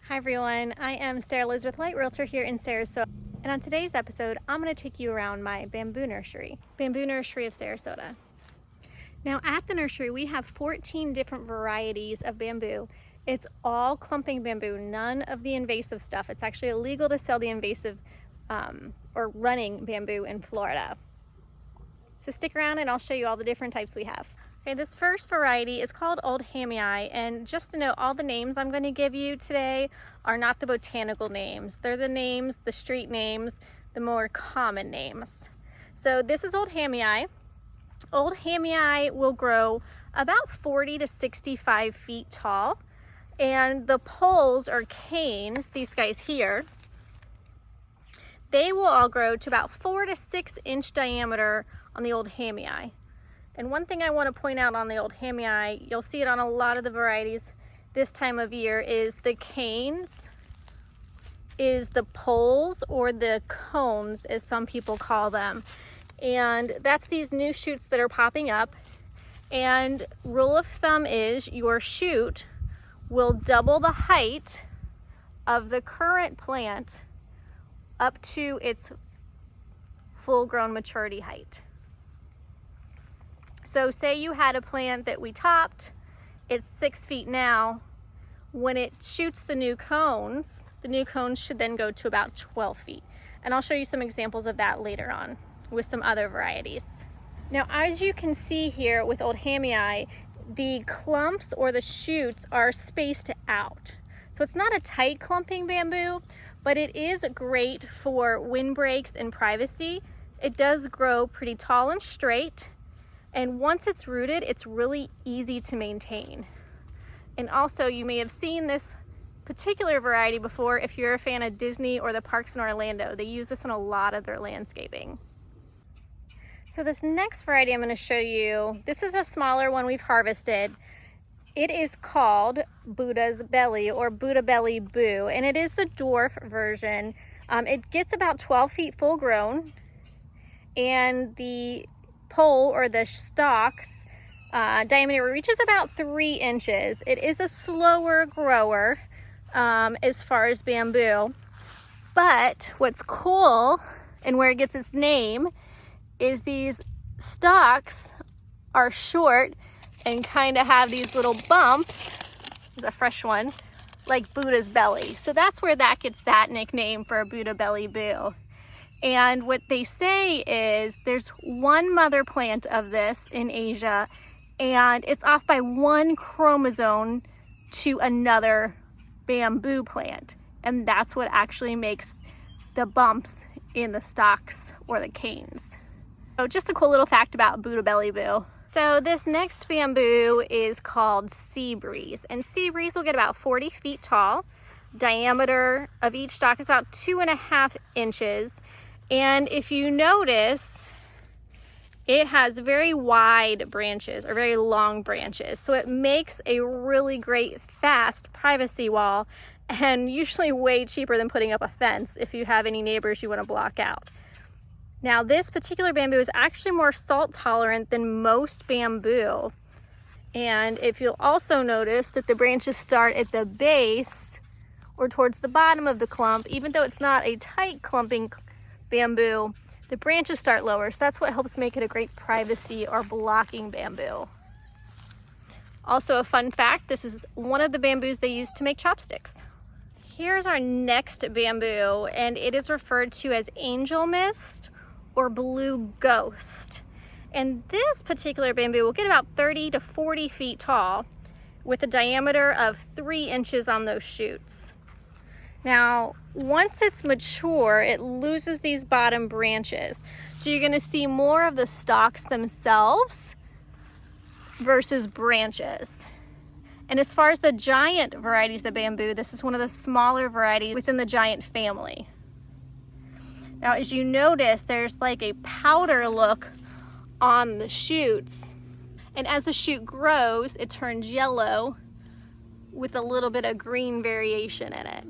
Hi everyone, I am Sarah Liz with Leicht Realtor here in Sarasota, and on today's episode I'm going to take you around my bamboo nursery of Sarasota. Now at the nursery we have 14 different varieties of bamboo. It's all clumping bamboo, none of the invasive stuff. It's actually illegal to sell the invasive or running bamboo in Florida. So stick around and I'll show you all the different types we have. Okay, this first variety is called Old Hammy Eye, and just to note, all the names I'm going to give you today are not the botanical names. They're the names, the street names, the more common names. So this is Old Hammy Eye. Old Hammy Eye will grow about 40 to 65 feet tall, and the poles or canes, these guys here, they will all grow to about 4 to 6 inch diameter on the Old Hammy Eye. And one thing I want to point out on the Old Hammy Eye, you'll see it on a lot of the varieties this time of year, is the canes, is the poles or the cones as some people call them. And that's these new shoots that are popping up. And rule of thumb is your shoot will double the height of the current plant up to its full-grown maturity height. So say you had a plant that we topped, it's 6 feet now. When it shoots the new cones should then go to about 12 feet. And I'll show you some examples of that later on with some other varieties. Now, as you can see here with Old Hammy Eye, the clumps or the shoots are spaced out. So it's not a tight clumping bamboo, but it is great for windbreaks and privacy. It does grow pretty tall and straight. And once it's rooted, it's really easy to maintain. And also, you may have seen this particular variety before if you're a fan of Disney or the parks in Orlando. They use this in a lot of their landscaping. So this next variety I'm going to show you, this is a smaller one we've harvested. It is called Buddha's Belly or Buddha Belly Boo, and it is the dwarf version. It gets about 12 feet full grown, and the pole or the stalks diameter reaches about 3 inches. It is a slower grower as far as bamboo, but what's cool and where it gets its name is these stalks are short and kind of have these little bumps. There's a fresh one, like Buddha's belly. So that's where that gets that nickname for Buddha Belly Boo. And what they say is there's one mother plant of this in Asia, and it's off by 1 chromosome to another bamboo plant. And that's what actually makes the bumps in the stalks or the canes. So just a cool little fact about Buddha Belly Boo. So this next bamboo is called Sea Breeze, and Sea Breeze will get about 40 feet tall. Diameter of each stalk is about 2.5 inches. And if you notice, it has very wide branches or very long branches. So it makes a really great fast privacy wall, and usually way cheaper than putting up a fence if you have any neighbors you want to block out. Now this particular bamboo is actually more salt tolerant than most bamboo. And if you'll also notice that the branches start at the base or towards the bottom of the clump, even though it's not a tight clumping bamboo, the branches start lower, so that's what helps make it a great privacy or blocking bamboo. Also a fun fact, this is one of the bamboos they use to make chopsticks. Here's our next bamboo, and it is referred to as Angel Mist or Blue Ghost. And this particular bamboo will get about 30 to 40 feet tall with a diameter of 3 inches on those shoots. Now, once it's mature, it loses these bottom branches. So you're gonna see more of the stalks themselves versus branches. And as far as the giant varieties of bamboo, this is one of the smaller varieties within the giant family. Now, as you notice, there's like a powder look on the shoots. And as the shoot grows, it turns yellow with a little bit of green variation in it.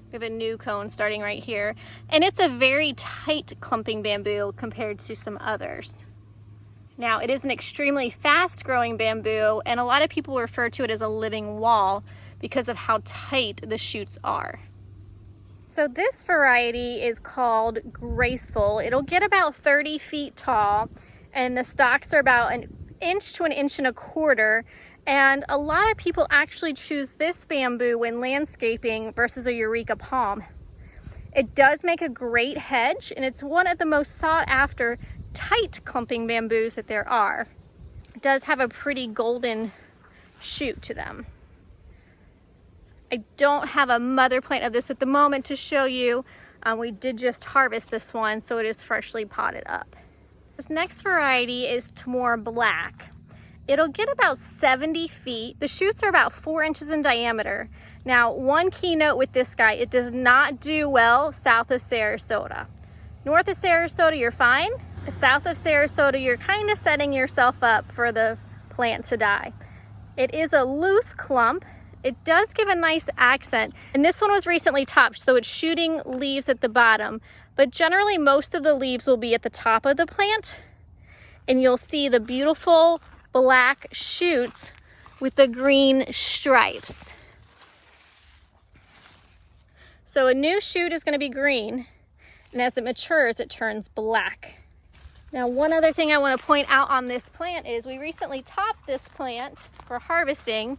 We have a new cone starting right here, and it's a very tight clumping bamboo compared to some others. Now, it is an extremely fast growing bamboo, and a lot of people refer to it as a living wall because of how tight the shoots are. So this variety is called Graceful. It'll get about 30 feet tall, and the stalks are about an inch to an inch and a quarter. And a lot of people actually choose this bamboo when landscaping versus a Eureka palm. It does make a great hedge, and it's one of the most sought after tight clumping bamboos that there are. It does have a pretty golden shoot to them. I don't have a mother plant of this at the moment to show you. We did just harvest this one, so it is freshly potted up. This next variety is Timor Black. It'll get about 70 feet. The shoots are about 4 inches in diameter. Now, one key note with this guy, it does not do well south of Sarasota. North of Sarasota, you're fine. South of Sarasota, you're kind of setting yourself up for the plant to die. It is a loose clump. It does give a nice accent, and this one was recently topped, so it's shooting leaves at the bottom, but generally most of the leaves will be at the top of the plant, and you'll see the beautiful black shoots with the green stripes. So a new shoot is going to be green, and as it matures, it turns black. Now, one other thing I want to point out on this plant is we recently topped this plant for harvesting,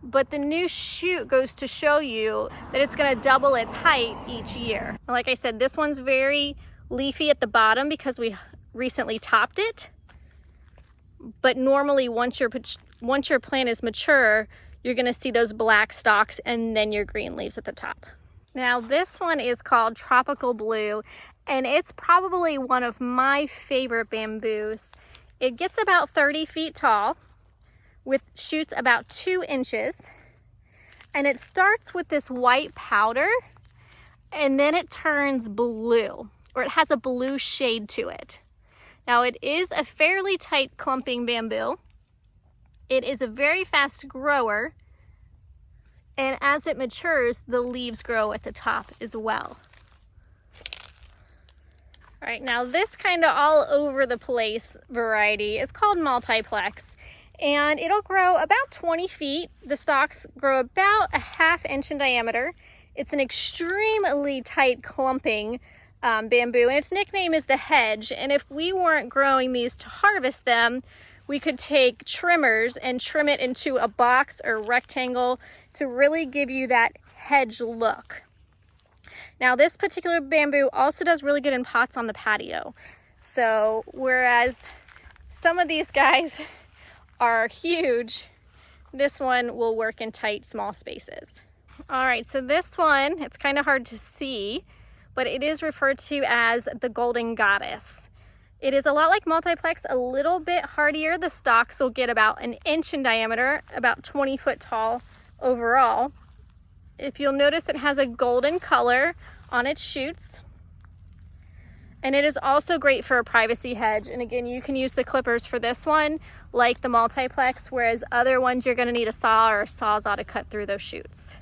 but the new shoot goes to show you that it's going to double its height each year. Like I said, this one's very leafy at the bottom because we recently topped it. But normally once your plant is mature, you're going to see those black stalks and then your green leaves at the top. Now this one is called Tropical Blue, and it's probably one of my favorite bamboos. It gets about 30 feet tall, with shoots about 2 inches, and it starts with this white powder and then it turns blue, or it has a blue shade to it. Now it is a fairly tight clumping bamboo. It is a very fast grower, and as it matures, the leaves grow at the top as well. All right, now this kind of all over the place variety is called Multiplex. And it'll grow about 20 feet. The stalks grow about a ½ inch in diameter. It's an extremely tight clumping bamboo, and its nickname is the hedge. And if we weren't growing these to harvest them, we could take trimmers and trim it into a box or rectangle to really give you that hedge look. Now, this particular bamboo also does really good in pots on the patio. So whereas some of these guys are huge, this one will work in tight, small spaces. All right, so this one, it's kind of hard to see, but it is referred to as the Golden Goddess. It is a lot like Multiplex, a little bit hardier. The stalks will get about 1 inch in diameter, about 20 foot tall overall. If you'll notice, it has a golden color on its shoots. And it is also great for a privacy hedge. And again, you can use the clippers for this one, like the Multiplex, whereas other ones you're going to need a saw or a sawzall to cut through those shoots.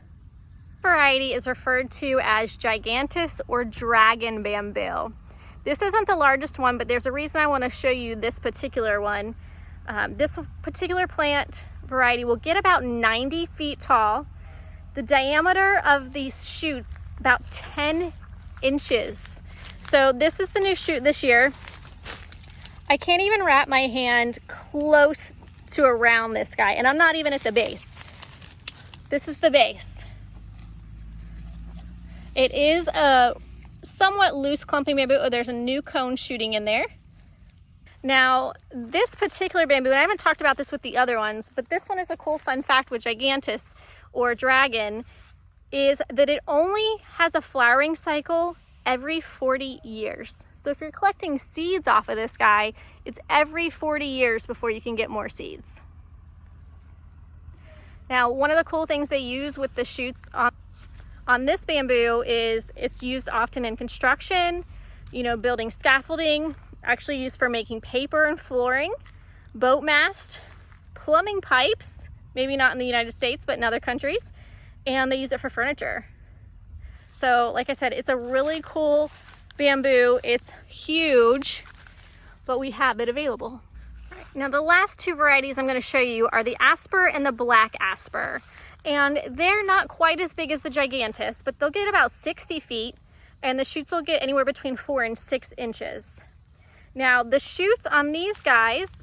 Variety is referred to as Gigantis or Dragon Bamboo. This isn't the largest one, but there's a reason I want to show you this particular one. This particular plant variety will get about 90 feet tall. The diameter of these shoots, about 10 inches. So this is the new shoot this year. I can't even wrap my hand close to around this guy, and I'm not even at the base. This is the base. It is a somewhat loose clumping bamboo. Oh, there's a new cone shooting in there. Now, this particular bamboo, and I haven't talked about this with the other ones, but this one is a cool fun fact with Gigantis or Dragon, is that it only has a flowering cycle every 40 years. So if you're collecting seeds off of this guy, it's every 40 years before you can get more seeds. Now, one of the cool things they use with the shoots on this bamboo is it's used often in construction, building scaffolding, actually used for making paper and flooring, boat mast, plumbing pipes, maybe not in the United States, but in other countries, and they use it for furniture. So like I said, it's a really cool bamboo. It's huge, but we have it available. All right, now the last two varieties I'm going to show you are the Asper and the Black Asper. And they're not quite as big as the Gigantis, but they'll get about 60 feet, and the shoots will get anywhere between 4 and 6 inches. Now, the shoots on these guys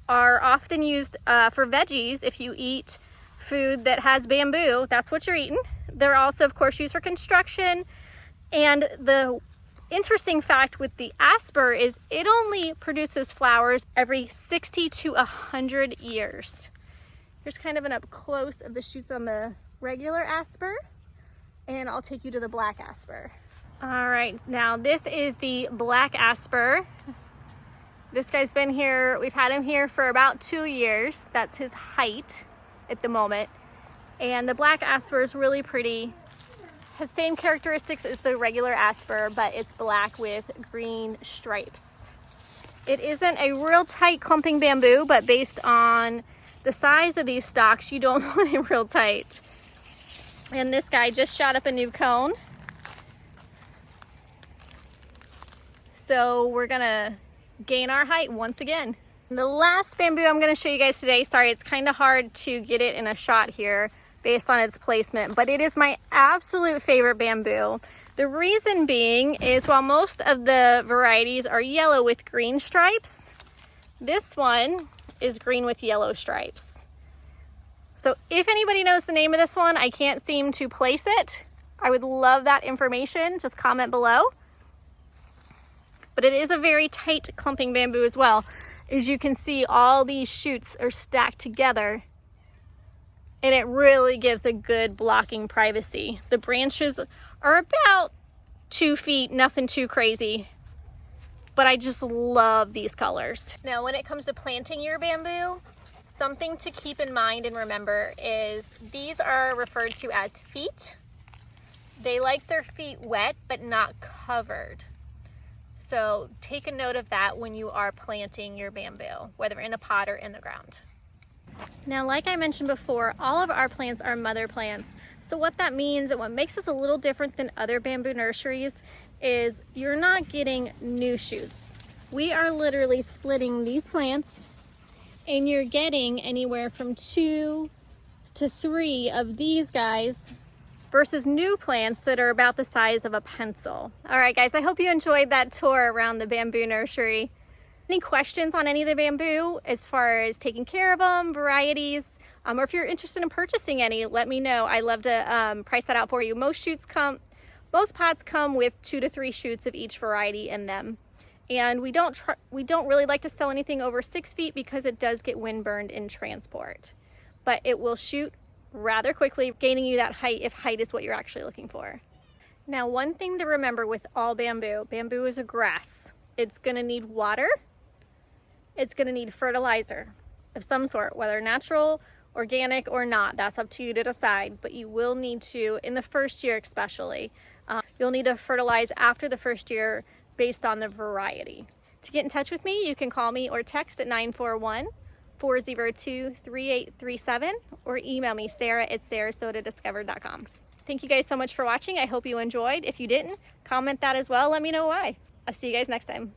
are often used for veggies. If you eat food that has bamboo, that's what you're eating. They're also, of course, used for construction. And the interesting fact with the Asper is it only produces flowers every 60 to 100 years. Here's kind of an up close of the shoots on the regular Asper, and I'll take you to the black Asper. All right, now this is the black Asper. This guy's been here, we've had him here for about 2 years. That's his height at the moment. And the black Asper is really pretty. Has same characteristics as the regular Asper, but it's black with green stripes. It isn't a real tight clumping bamboo, but based on the size of these stalks, you don't want it real tight. And this guy just shot up a new cone. So we're gonna gain our height once again. The last bamboo I'm gonna show you guys today, sorry, it's kind of hard to get it in a shot here based on its placement, but it is my absolute favorite bamboo. The reason being is while most of the varieties are yellow with green stripes, this one is green with yellow stripes. So if anybody knows the name of this one, I can't seem to place it. I would love that information, just comment below. But it is a very tight clumping bamboo as well. As you can see, all these shoots are stacked together, and it really gives a good blocking privacy. The branches are about 2 feet, nothing too crazy, but I just love these colors. Now, when it comes to planting your bamboo, something to keep in mind and remember is these are referred to as feet. They like their feet wet, but not covered. So take a note of that when you are planting your bamboo, whether in a pot or in the ground. Now, like I mentioned before, all of our plants are mother plants. So what that means and what makes us a little different than other bamboo nurseries is you're not getting new shoots. We are literally splitting these plants, and you're getting anywhere from 2 to 3 of these guys versus new plants that are about the size of a pencil. All right, guys, I hope you enjoyed that tour around the bamboo nursery. Any questions on any of the bamboo as far as taking care of them, varieties, or if you're interested in purchasing any, let me know. I love to price that out for you. Most pots come with 2 to 3 shoots of each variety in them. And we don't really like to sell anything over 6 feet because it does get wind burned in transport. But it will shoot rather quickly, gaining you that height if height is what you're actually looking for. Now, one thing to remember with all bamboo is a grass. It's gonna need water. It's gonna need fertilizer of some sort, whether natural, organic, or not. That's up to you to decide, but you will need to, in the first year especially, you'll need to fertilize after the first year based on the variety. To get in touch with me, you can call me or text at 941-402-3837 or email me, Sarah@SarasotaDiscovered.com. Thank you guys so much for watching. I hope you enjoyed. If you didn't, comment that as well. Let me know why. I'll see you guys next time.